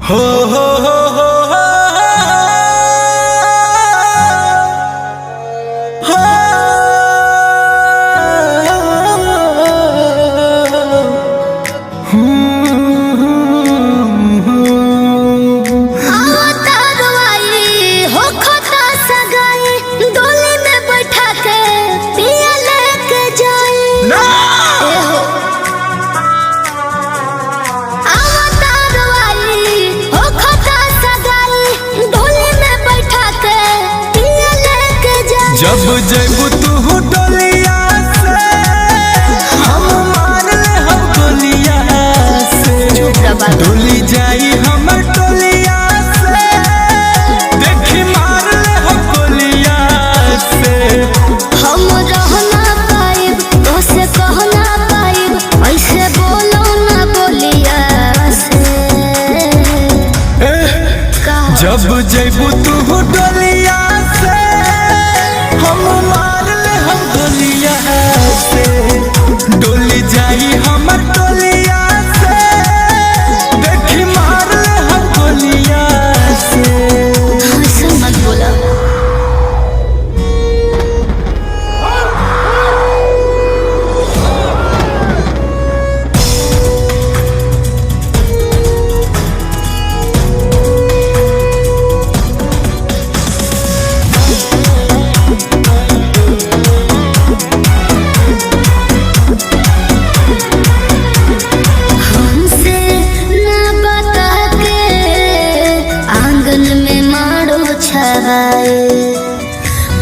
हो हो हो हो हो जब जैबू तू डोलिया से हम मार ले हम गोलिया से डोली जाई हमर टोलिया से देखी मार ले हम गोलिया से हम रहना पाइब तो से कहना पाइब ऐसे बोलो ना बोलिया से जब जैबू तू डोलिया से हम मार ले हम गोलिया से डोली जाई हमर टोलिया से देखी मार ले हम गोलिया से ऐसे मत बोला।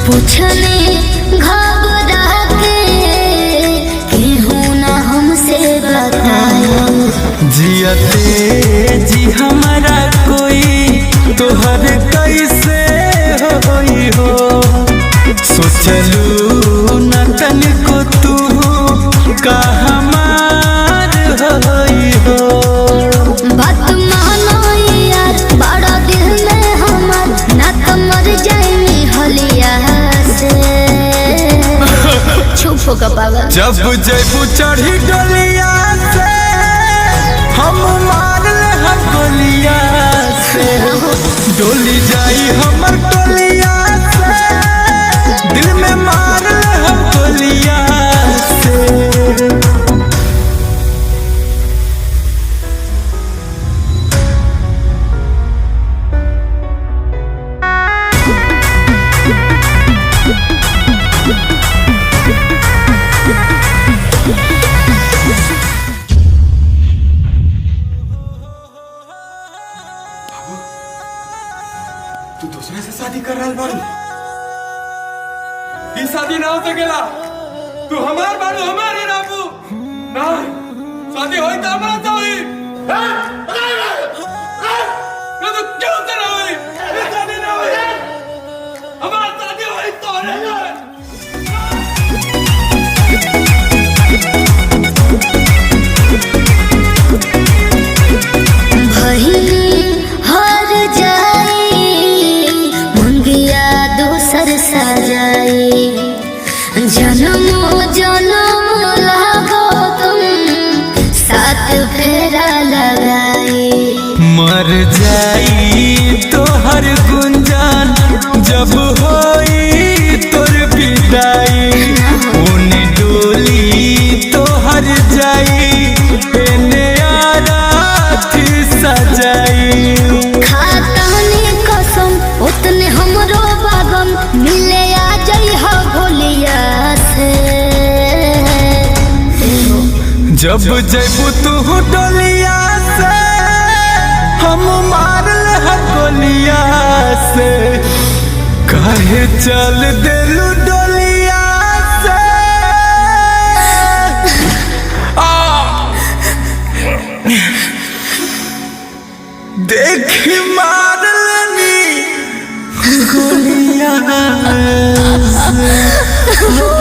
पूछने घबरा के केहू ना हमसे बताए जियते जी हमारा कोई तोहर कैसे होई हो सोचलू न तनिको तू का हमार होई हो बात मानो यार बड़ा दिल में हमार ना तो मर जाएंगी हलिया से चुप हो पागल। जब जैबू चढ़ी डोलिया से हम मार ले हम गोलिया से डोली जाई हमर टोलिया से दिल में मार ले हम गोलिया से तू दूसरे से शादी कर रहा बारू। ये शादी ना हो सकेला। तू हमार बारू हमारे राबू ना शादी होई तो हमारा तो होई ना तू क्यों कर रहा है ये शादी ना होई हमारी शादी होई तो रहेगा। जन्मों जन्म लागो तुम साथ फेरा लगाए मर जाई तोहर गुंजान जब होई तोर विदाई ओने डोली तोहर जाई एने आराती सजाई खातानी कसम उतने हमरो बागम मिले आ जाई हो भोलिया से जब जैबू तू डोलिया से हम मार ले हम गोलिया से काहे चल देलू डोलिया से देख मार लेनी गोलिया से